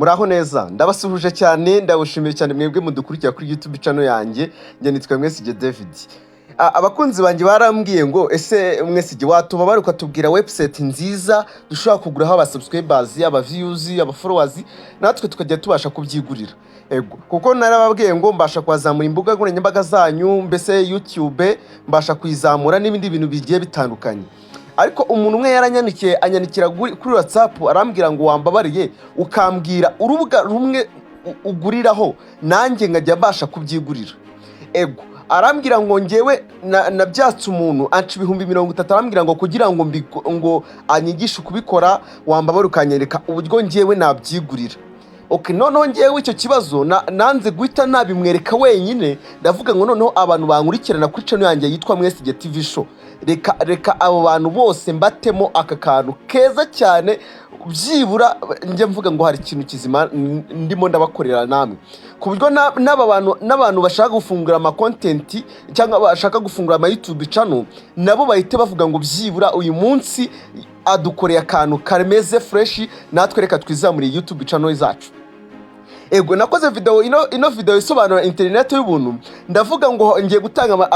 Muraho neza ndabasuhuje cyane ndawushimiye cyane mwebwe mudukurikira kuri YouTube channel yanjye nge nitwa Mwesige David. Abakunzi banjye barambwiye ngo ese Mwesige watuba bari ukatubwira website nziza dushobora kuguraho aba subscribers aba views aba followers natwe tukajya tubasha kubyigurira. Ego kuko narababwiye ngo mbasha kwazamura imbuga nkoranyambaga zanyu mbese YouTube mbasha kwizamura n'ibindi bintu bigiye bitandukanye. Ariko umuntu umwe yaranyandikiye anyandikira kuri WhatsApp arambwira ngo wambabariye ukambwira urubuga rumwe uguriraho nanjye nkajya mbasha kubyigurira. Ego arambwira ngo ngewe nabyatse umuntu anca 30 arambwira ngo kugira ngo anyigishe kubikora wambabara ukanyereka uburyo ngewe nabyigurira. Okay, noneho ngewe icyo kibazo nanze guhita nabimwereka wenyine ndavuga ngo noneho abantu bankurikirana kuri channel yanjye yitwa Mwesige TV show reka abo bantu bose mbatemo aka kantu keza cyane byibura nje mvuga ngo hari ikintu kizima ndimo ndabakorera namwe ku buryo n'abantu bashaka gufungura ama content cyangwa bashaka gufungura ama YouTube channel nabo bahite bavuga ngo byibura uyu munsi adukoreye akantu karemeze fresh natwe reka twizamuriye YouTube channel zacu. Ego nakoze video ino video isobanura internet y'ubuntu ndavuga ngo ngiye gutanga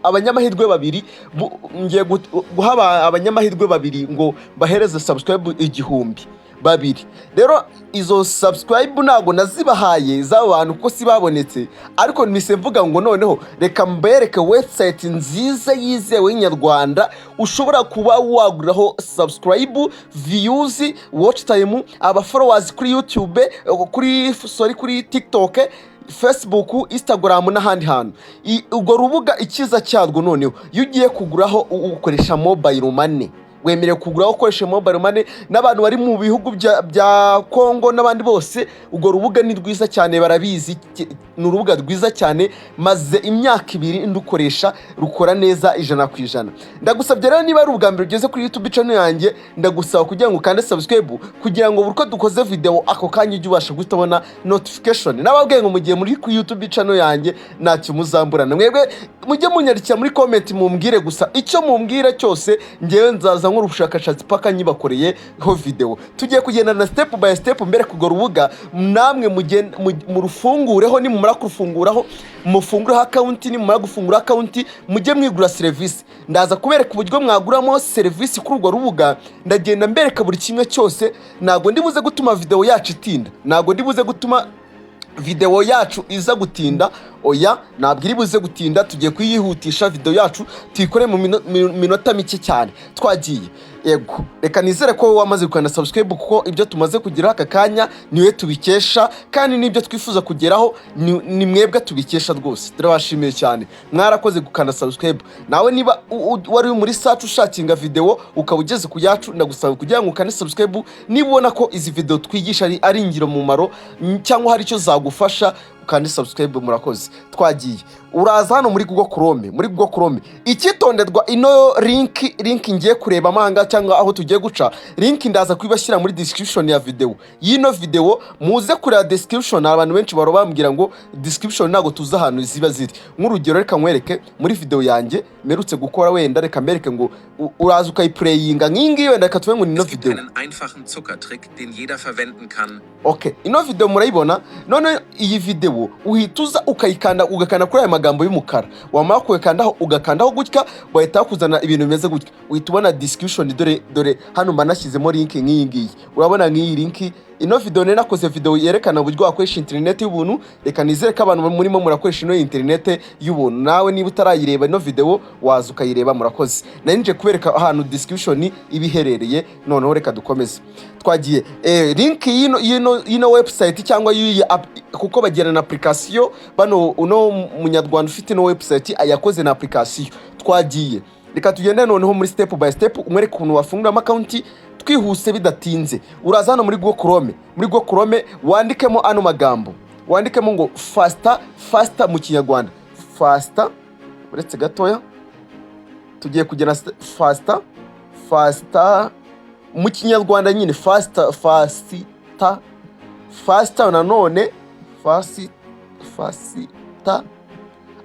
abanyamahirwe babiri ngiye guha abanyamahirwe babiri ngo bahereze subscribe 1000 babiri. Rero izo subscribe nago nazibahaye z'abantu ko sibabonetse ariko nise mvuga ngo noneho reka mbereke website nziza yizewe y'Inyarwanda ushobora kuba waguraho subscribe views watch time aba followers kuri YouTube kuri TikTok Facebook Instagram n'ahandi hantu. Ubwo rubuga ikiza cyarwo noneho yugiye kuguraho ukoresha mobile money wemerewe kugura ukoresha mobile money n'abantu bari mu bihugu bya Kongo n'abandi bose. Ubwo rubuga ni rwiza cyane barabizi ni urubuga rwiza cyane maze imyaka 2 ndukoresha rukora neza 100%. Ndagusabye rero niba ari ubwambere ugeze kuri YouTube channel yanjye ndagusaba kugira ngo kande subscribe kugira ngo burko dukoze video ako kanya ujye ubasha gutabona notification. Nababwiye ngo mugiye muri ku YouTube channel yanjye ntacyo muzamburana mwebwe mujye munyarikira muri comment mumbwire gusa icyo mumbwira cyose ngewe nzaza ubushakashatsi paka nyibakoreye ho video tugiye kugenda na step by step mbere kugora urubuga namwe mu rufungureho ni mumara kurufunguraho mufungura account ni mumara gufungura account mujye mwigura service ndaza kubereka uburyo mwaguramo service kuri urwo rubuga ndagenda mbereka buri kimwe cyose nago ndibuze gutuma video yacu itinda nago ndibuze gutuma video yacu iza gutinda oya nabwo iribuze gutinda tugiye kuyihutisha video yacu tuyikore mu minota mike cyane twagiye. Ego reka nizere ko wamaze gukanda subscribe kuko ibyo tumaze kugira aka kanya niwe tubikesha kandi nibyo twifuza kugeraho ni mwebwe tubikesha rwose. Turabashimiye cyane mwarakoze gukanda subscribe. Nawe niba wari muri search ushakinga video ukaba ugeze ku yacu ndagusaba kugira ngo ukande subscribe niba ubona ko izi video twigisha ari ingiro mu maro cyangwa hari icyo zagufasha kandi subscribe murakoze. Twagiye uraza hano muri Google Chrome ikitonderwa ino link ngiye kureba amanga cyangwa aho tugiye guca link ndaza kwibashyira muri description ya video yino video muze kureba description. Abantu benshi barobambwira ngo description nago tuza hano ziba ziri nk'urugero reka nkwereke muri video yanjye merutse gukora wenda reka mbereke ngo uraza ukayiplayinga nkingi wenda reka tuve ngo ino video einen einfachen Zuckertrick den jeder verwenden kann. Okay, ino video murayibona none iyi video uhituza ukayikanda ugakanda kuri aya magambo y'umukara wamara kukandaho ugakandaho gutya bahita kuzana ibintu bimeze gutya uhitubona description dore hano manashyizemo link nk'iyi urabona nk'iyi link. Ino video nakoze video yerekana uburyo wakoresha internet y'ubuntu reka nizere ko abantu murimo murakoresha ino internet y'ubuntu nawe niba utarayireba ino video waza ukayireba murakoze. Nanije kubereka ahantu description ibiherereye noneho reka dukomeze twagiye. Link yino website cyangwa kuko bagirana na application bano uno munyarwanda ufite no website ayakoze na application. Twagiye reka tugende noneho muri step by step umwere kuntu wafungura account twihuse bidatinze. Uraza hano muri Google Chrome wandikemo ano magambo wandikemo ngo faster mu Kinyarwanda faster uretse gatoya tugiye kugena faster mu Kinyarwanda nyine faster nanone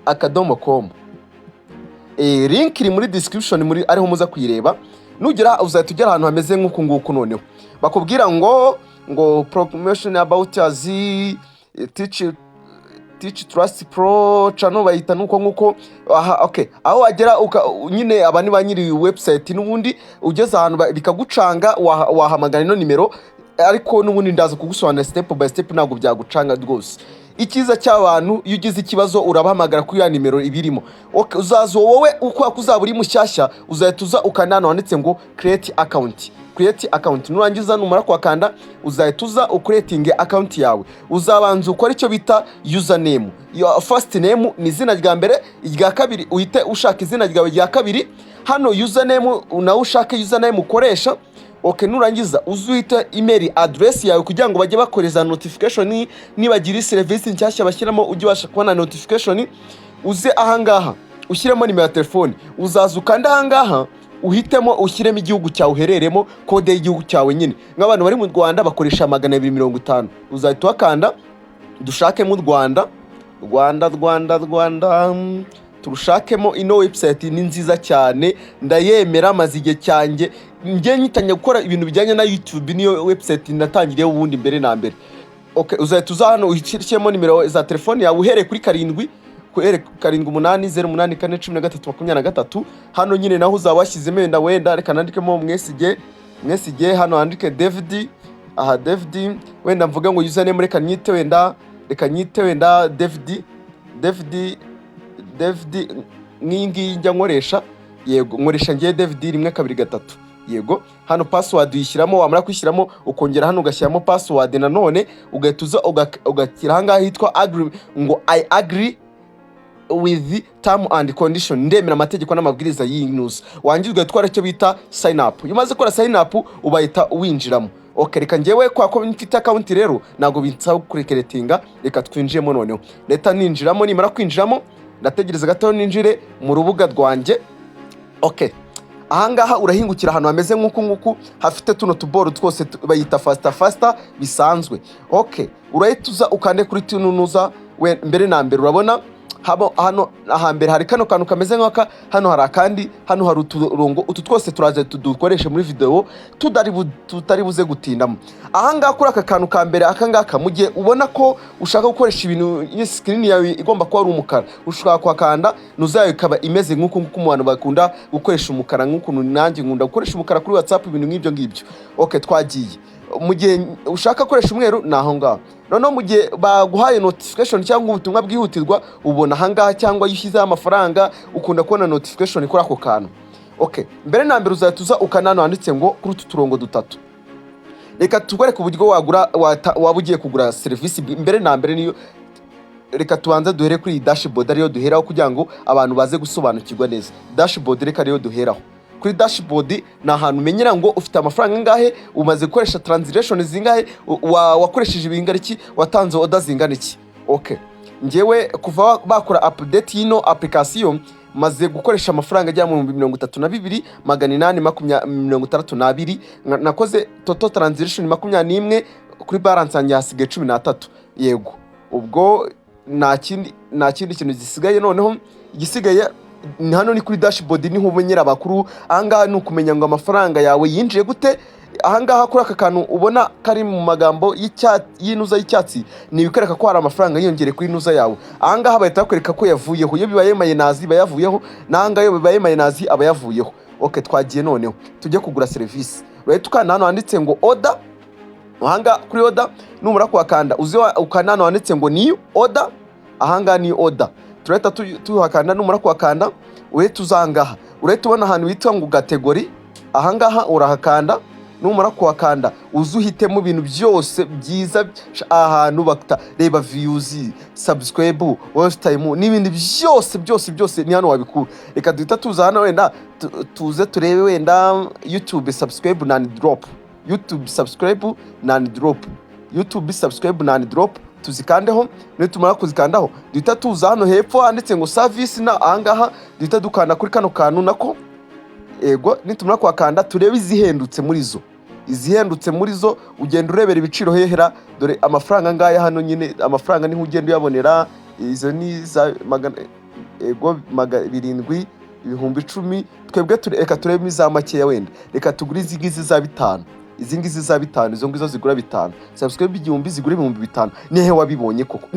faster.com. Link iri muri description muri ariho muza kuyireba nugera uzahita ugera ahantu hameze nk'uku nguku noneho bakubwira ngo ngo promotion about as teach trust pro channel bayita nuko okay aho wagera nyine abani ba nyiri website n'ubundi ugeze ahantu bikagucanga wahamagara ino nimero ariko n'ubundi ndaza kugusobanura step by step ntabwo byagucanga rwose. Ikiza cy'abantu iyo ugize ikibazo urabahamagara kuri ya nimero ibirimo. Okay, uzazo wowe uko kuzaba uri mushyashya uzahita ukanana wanditse ngo create account nurangiza numara kwakanda uzahita ucreating account yawe. Uzabanza ukora icyo bita username. Your first name ni izina rya mbere, irya kabiri uhite ushaka izina ryawe rya kabiri. Hano username na ushaka username ukoresha. Okay, nurangiza uzuhita email address yawe kugira ngo bajye bakoreza notification nibagira service nshyashya bashyiramo ujye basha kubona notification. Uze ahangaha ushyiremo nimero ya telefone, uzaza ukanda ahangaha uhitemo ushyiremo igihugu cyawe uhereremo, kode y'igihugu cyawe nyine. Nk'abantu bari mu Rwanda bakoresha 250, uzahita wakanda dushake mu Rwanda turushakemo. Ino website ni nziza cyane ndayemera mazige cyanjye njye nyitanya gukora ibintu bijyanye na YouTube. Niyo website natangiriye ubundi mbere na mbere. Okay, uzahita hano uhitemo nimero za telefone yawe uhereye kuri 7 hano nyine naho uzabashyizemo wenda reka nandikemo mwesige hano handike David. David wenda mvuga ngo username reka nyite wenda David ngingi njya nkoresha. Yego nkoresha ngiye David 1 2 3. Yego hano password uyishyiramo, wamara kwishyiramo ukongera hano ugashyiramo password nanone ugahita ugakira hanga hitwa agree ngo I agree with the term and condition, ndemera amategeko n'amabwiriza y'news. Wangizwe twara cyo bita sign up. Umaze gukora sign up ubayita winjiramo. Okay, reka ngewe kwa ko mfite account rero nago binsaba kurekeretinga, reka twinjiyemo noneho. Leta ninjiramo, nimara kwinjiramo ndategereza gato ninjire mu rubuga rwanjye. Okay, ahangaha urahingukira ahantu hameze nk'uku hafite tuno tuboro twose bayita faster bisanzwe. Okay, urahita ukande kuri tununuza mbere na mbere urabona hano ahambere hari kano kantu kameze nk'aka, hano hari akandi, hano hari uturongo. Utu twose turaje tudukoreshe muri video tutari buze gutindamo. Ahangaha kuri aka kantu ka mbere akangaka mu gihe ubona ko ushaka gukoresha ibintu screen yawe igomba kuba ari umukara, ushaka kwakanda nuzayo ikaba imeze nk'uko umuntu bakunda gukoresha umukara, nk'uko nanjye nkunda gukoresha umukara kuri WhatsApp ibintu nk'ibyo. Okay, twagiye. Mu gihe ushaka gukoresha umweru naho ngaho. Noneho mu gihe baguhaye notification cyangwa ubutumwa bwihutirwa ubona ahangaha, cyangwa yishyizeho amafaranga ukunda kubona notification kuri ako kantu. Okay, mbere na mbere uzahita ukanano handitse ngo kuri utu turongo dutatu. Reka tugwereke uburyo waba ugiye kugura service. Mbere na mbere niyo reka tubanza duhere kuri dashboard ariyo duheraho kugira ngo abantu baze gusobanukirwa neza. Dashboard reka ariyo duheraho. Kuri dashboard na ahantu umenyera ngo ufite amafaranga ngahe, umaze gukoresha transaction zingahe, wakoresheje ibingariki, watanze order zinganiki. Okay, ngewe kuva bakora update y'ino application maze gukoresha amafaranga ajya mu 32,862 nakoze total transaction 21 kuri balance yanjye hasigaye 13. Yego ubwo nta kindi kintu gisigaye. Noneho igisigaye hano ni kuri dashboard niho umenyera abakuru. Ahangaha ni ukumenya ngo amafaranga yawe yinjiye gute. Ahangaha kuri aka kantu ubona kari mu magambo y'inuza y'icyatsi ni bikereka ko hari amafaranga yiyongere kuri inuza yawe. Ahangaha bahita bakwereka ko yavuyeho, iyo bibaye mayinazi bayavuyeho, nanga iyo bibaye mayinazi abayavuyeho. Okay, twagiye noneho tujye kugura service. Right, ukana hano handitse ngo order. Ahanga kuri order numara kwakanda uze ukanano handitse ngo new order. Ahanga ni order. Tureta tuhakanda numara kwakanda uhita uzangaha. Urahita ubona ahantu witwa ngo category. Ahangaha urahakanda, numara kwakanda uzuhitemo ibintu byose byiza ahantu bakta reba views, subscribe, watch time n'ibindi byose ni hano wabikura. Reka duhita tuza hano wenda tuze turebe wenda YouTube subscribe na drop. YouTube subscribe na drop tuzikandeho. Nitumara kuzikandaho duhita tuza hano hepfo handitse ngo service na ahangaha duhita dukanda kuri kano kantu nako. Ego nitumara kwakanda turebe izihendutse muri zo ugenda urebera ibiciro hehera. Dore amafaranga ngaya hano nyine, amafaranga niho ugenda uyabonera. Izo ni za 700 ibihumbi 10. Twebwe reka turebe za makeya wenda reka tugure izigizi za 5. izi ngizi za 5 izo ngizo zigura 5 subscribe igihumbi zigura 5,000 nihe wabibonye koko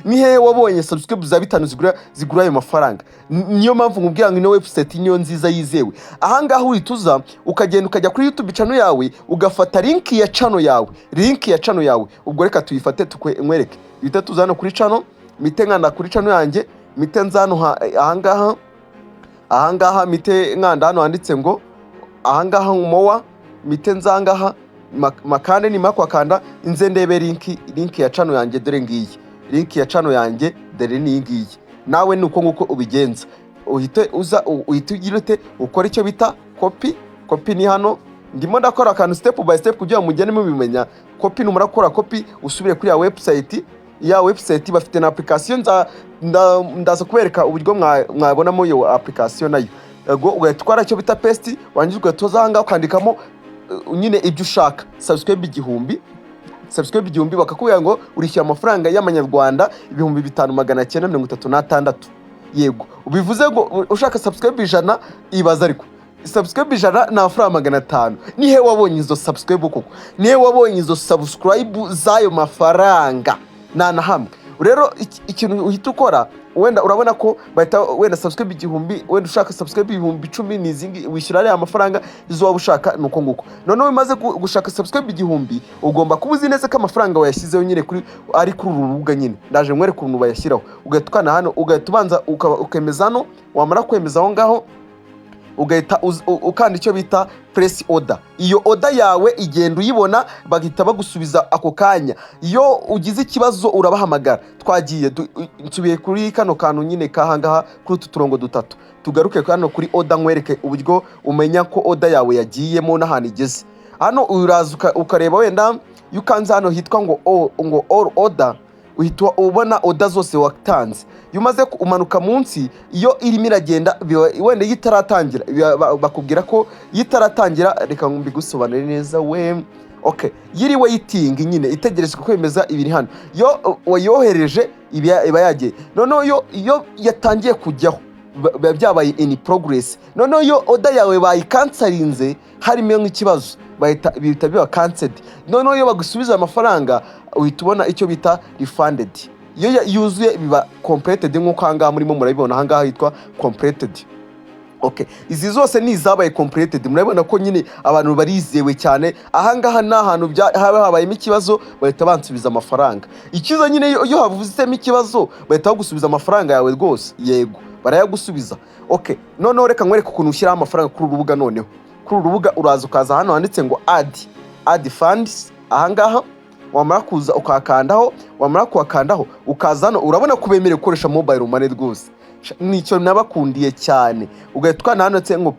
nihe wabonye subscribe za 5 zigura ayo mafaranga niyo mpamvu nkubwira ngo ino website niyo nziza yizewe ahangaha urituza ukagenda ukajya kuri YouTube channel yawe ugafata link ya channel yawe ubwo reka tuyifate tukwereke bita tuzana kuri channel mite nkanda kuri channel yanjye mite nzano ahangaha mite nkanda hano handitse ngo ahangaha mowa mite nzangaha makande ni makwakanda inze ndebe link ya channel yanjye dore ngiyi link ya channel yanjye dore ni ngiyi nawe nuko nguko ubigenza uhite ugirute ukora icyo bita copy ni hano ndimo ndakora akantu step by step kugira ngo mugene mubimenya copy numara gukora copy usubire kuri ya website bafite na application ndaza kubereka uburyo mwabonamo iyo application nayo ego ugatwara icyo bita paste wangize ugatoza hanga ukandikamo nyine ibyo ushaka subscribe igihumbi bakakubwira ngo urishyura amafaranga y'amanyarwanda 5,936 yego ubivuze ngo ushaka subscribe 100 ibaza ariko subscribe 100 na amafaranga 500 nihe wabonye izo subscribe koko nihe wabonye izo subscribe zayo mafaranga na hamwe rero ikintu uhita ukora wenda urabona ko bahita wenda subscribe igihumbi wenda ushaka subscribe 10,000 nizingi wishyura ari amafaranga izo waba ushaka nuko nguko none bimaze gushaka subscribe igihumbi ugomba kubuzi neza ko amafaranga wayashyizeho nyine kuri ari kuri urubuga nyine ndaje mwere kuntu bayashyiraho ugatukana hano ugatubanza ukemeza hano wamara kwemeza aho ngaho ugahita ukanda icyo bita press order iyo order yawe igenda uyibona bagita bagusubiza ako kanya iyo ugize ikibazo urabahamagara twagiye nsubiye kuri kano kantu nyine kahangaha kuri tuturongo dutatu tugaruke hano kuri order nkwereke uburyo umenya ko order yawe yagiyemo n'ahantu igeze hano uraza ukareba wenda yukanze hano hitwa ngo all order uhita ubona order zose watanze yumaze umanuka munsi iyo irimo iragenda wenda yitaratangira bakubwira ko yitaratangira reka mbigusobanure neza okay yiri waiting nyine itegereje kwemeza ibiri hano yo wayohereje iba yagiye none yo yatangiye kujyaho byabaye in progress none yo order yawe bayikansarinze harimo nk'ikibazo bihita biba cancelled none yo bagusubiza amafaranga uhita ubona icyo bita refunded iyo yuzuye biba completed nk'uko ahangaha murimo murabibona ahangaha hitwa completed okay izi zose ni izabaye completed murabibona ko nyine abantu barizewe cyane ahangaha n'ahantu habayemo ikibazo bahita bansubiza amafaranga ikiza nyine iyo havuzemo ikibazo bahita bagusubiza amafaranga yawe rwose yego barayagusubiza okay none reka nkwereke ukuntu ushyiraho amafaranga kuri urubuga noneho kuri urubuga uraza ukaza hano handitse ngo add funds ahangaha wamara kuza ukakandaho wamara kukandaho ukaza hano urabona kubemerera gukoresha mobile money rwose nicyo nabakundiye cyane ugatwana hano tse ngo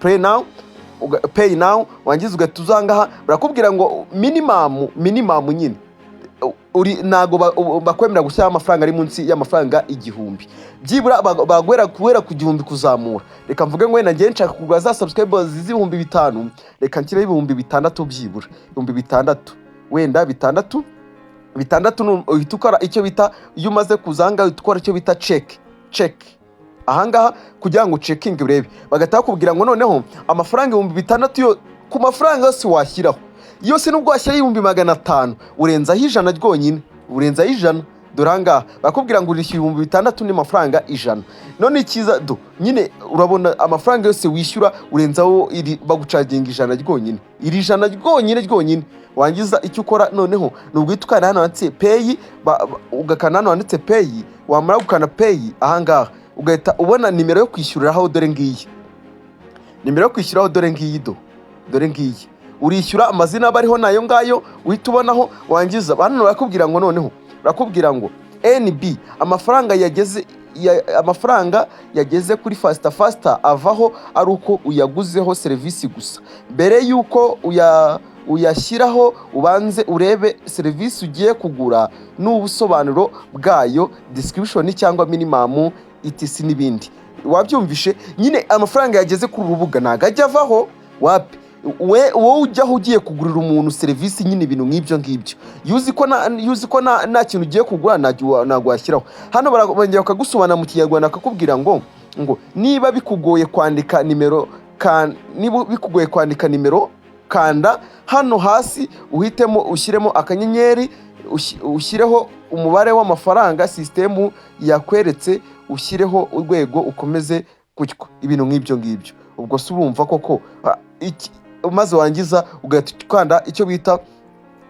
pay now wangize ugatuzangaha barakubwira ngo minimum nyine nago bakwemera gushyira amafaranga ari munsi y'amafaranga 1,000 byibura bagwera kubera ku 1,000 kuzamura reka mvuge ngo wenda ngiye nshaka kugura za subscribers z'ibihumbi 5 reka nshyire ibihumbi 6 byibura ibihumbi 6 wenda 6 uhita ukora icyo bita iyo umaze kuzanga uhita ukora icyo bita check ahangaha kugira ngo checking urebe bagataha kubwira ngo noneho amafaranga 6,000 yo ku mafaranga yose washyiraho yose nubwo washyira 500 urenzaho 100 ryonyine urenzaho 100 doranga bakubwira ngo urishyura 6,000 ni mafaranga 100 none ikiza nyine urabona amafaranga yose wishyura urenzaho bagucaginga 100 ryonyine iri 100 ryonyine wangiza icyo ukora noneho nubwo itukana hano handitse pay ugakana hano handitse pay wamara gukana pay ahangaha ugahita ubona nimero yo kwishyuriraho dore ngiyi nimero yo kwishyuriraho dore ngiyi urishyura amazina bariho nayo ngayo uhita ubonaho wangiza abantu bakubwira ngo noneho bakubwira ngo NB amafaranga yageze kuri faster avaho ari uko uyaguzeho service gusa mbere yuko uyashyiraho ubanze urebe service ugiye kugura n'ubusobanuro bwayo description cyangwa minimum etc n'ibindi wabyumvishe nyine amafaranga yageze kuri urubuga nagajya avaho wapi wowe ujyaho ugiye kugurira umuntu service nyine ibintu nk'ibyo yuzi ko nta kintu ugiye kugura ntago washyiraho hano barongera bakagusobanura mu Kinyarwanda akakubwira ngo niba bikugoye kwandika nimero kanda hano hasi uhitemo ushyiremo akanyenyeri ushyireho umubare w'amafaranga sisitemu yakweretse, ushyireho urwego ukomeze gutyo, ibintu nk'ibyo ngibyo. Ubwo se urumva koko maze wangiza ugahita ukanda icyo bita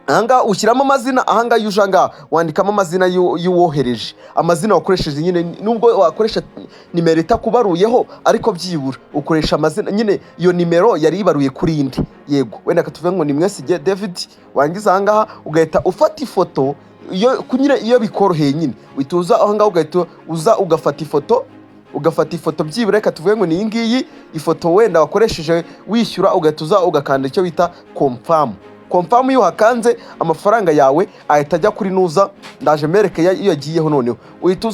ahangaha ushyiramo amazina, ahangaha iyo uje ahangaha wandikamo amazina y'uwohereje, amazina wakoresheje nyine, nubwo wakoresha nimero itakubaruyeho ariko byibura ukoresha amazina nyine, iyo nimero yari ibaruye kuri indi. Yego, wenda katuvuge ngo ni Mwesige David, wangiza ahangaha ugahita ufata ifoto iyo bikoroheye nyine, uhita uza ahangaha ugahita uza ugafata ifoto byibura, reka tuvuge ngo ni iyi ngiyi ifoto wenda wakoresheje wishyura, ugahita uza ugakanda icyo bita confirm. Iyo hakanze amafaranga yawe ahita ajya kuri nuza, ndaje mereke iyo yagiyeho. Noneho uhita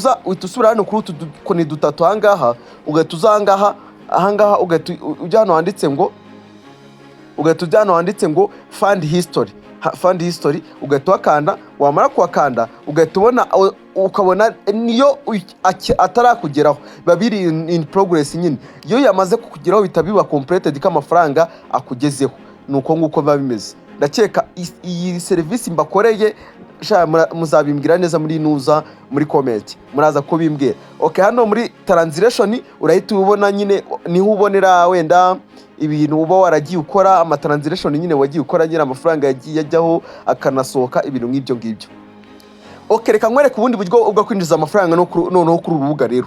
usubira hano kuri utu dukoni dutatu ahangaha, ugahita uza ahangaha ugahita ujya hano handitse ngo fund history, ugahita wakanda. Wamara kuhakanda ugahita ukabona niyo atarakugeraho biba biri in progress nyine, iyo yamaze kukugeraho bita biba completed ko amafaranga akugezeho. Nuko nguko biba bimeze. Ndakeka iyi serivisi mbakoreye muzabimbwira neza muri nuza, muri comment muraza kubimbwira. Okay, hano muri translation urahita ubona nyine, niho ubonera wenda ibintu uba waragiye ukora, amatranslation nyine wagiye ukora nyine, amafaranga yagiye ajyaho akanasohoka, ibintu nk'ibyo ngibyo. Okay, reka nkwereke ubundi buryo bwo kwinjiza amafaranga noneho kuri urubuga. Rero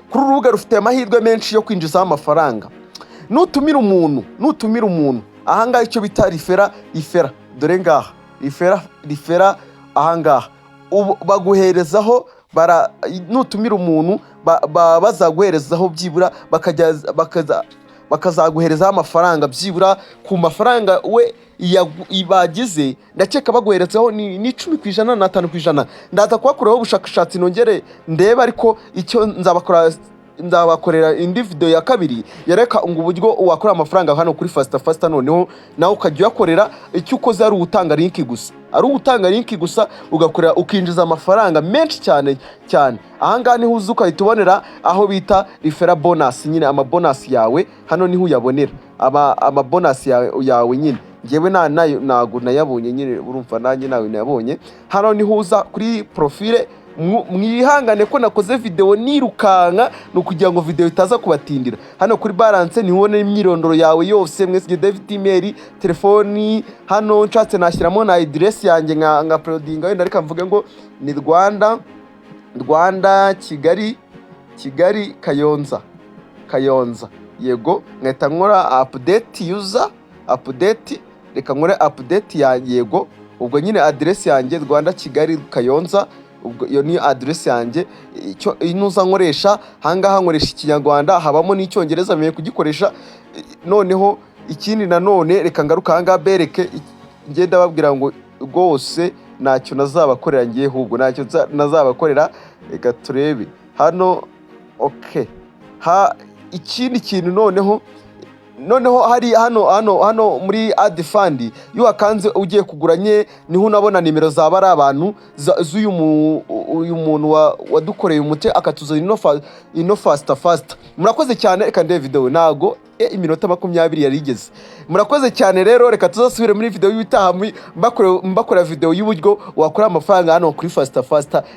kuri urubuga rufite amahirwe menshi yo kwinjiza amafaranga. Nutumira umuntu ahangaha icyo bita rifera, dore ngaha rifera ahangaha baguherezaho, nutumira umuntu bazaguherezaho byibura bakazaguherezaho amafaranga byibura ku mafaranga we bagize. Ndakeka baguherezaho ni 10% na 5%. Ndaza kubakoraho ubushakashatsi nongere ndebe, ariko icyo nzabakorera indi video ya kabiri yereka ngo uburyo wakora amafaranga hano kuri fast. Noneho nawe ukajya uyakorera, icyo ukoze ari utanga link gusa ugakorera ukinjiza amafaranga menshi cyane. Ahangaha niho uza ukahita ubonera aho bita referral bonus nyine, bonus yawe hano niho uyabonera bonus yawe nyine. Ngewe ntago nayabonye nyine, urumva nanjye nawe nayabonye. Hano niho uza kuri profile, mwihangane ko nakoze video nirukanka, no kugira ngo video itaza kubatindira. Hano kuri balance niho ubona imyirondoro yawe yose, Mwesige David, email, telefoni. Hano nshatse nashyiramo na address yanjye nka prodinga, wenda reka mvuge ngo ni Rwanda Kigali Kayonza. Yego, nkahita nkora update, reka nkore update ya yego. Ubwo nyine address yanjye Rwanda Kigali Kayonza, ubwo iyo ni address yanjye. Icyo inuza nkoresha hangaha, nkoresha Ikinyarwanda, habamo n'icyongereza menye kugikoresha. Noneho ikindi nanone reka ngaruka hangaha bereke, ngenda babwira ngo rwose ntacyo nazabakorera ngiye, ahubwo ntacyo nazabakorera. Reka turebe hano. Okay, ikindi kintu noneho hari hano muri ad fund, iyo wakanze ugiye kugura niho unabona nimero zaba ari abantu uyu muntu wadukoreye umuti akatuzana ino fast. Murakoze cyane, reka ndebe video nago iminota 20 yari igeze. Murakoze cyane rero, reka tuzasubire muri video y'itaha mbakora video y'uburyo wakora amafaranga hano kuri fast.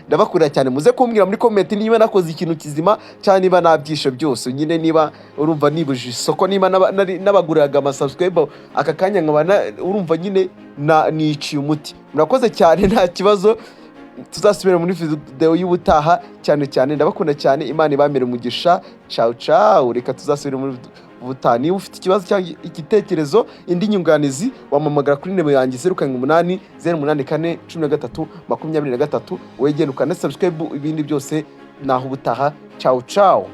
Ndabakurira cyane, muze kumbwira muri comment niba nakoze ikintu kizima cyane, niba nabyishe byose nyine, niba urumva nibuje isoko, niba nabaguriraga amasubscribe aka kanya nkabana urumva nyine niciye umuti. Murakoze cyane, nta kibazo, tuzasubira muri video y'ubutaha cyane. Ndabakunda cyane, Imana ibamere umugisha. Ciao. Reka tuzasubire muri ubutaha. Niba ufite ikibazo cyangwa igitekerezo, indi nyunganizi, wamamagara kuri nimero yanjye 088 084 13 23. Wegenda ukana subscribe, ibindi byose naho ubutaha. Ciao.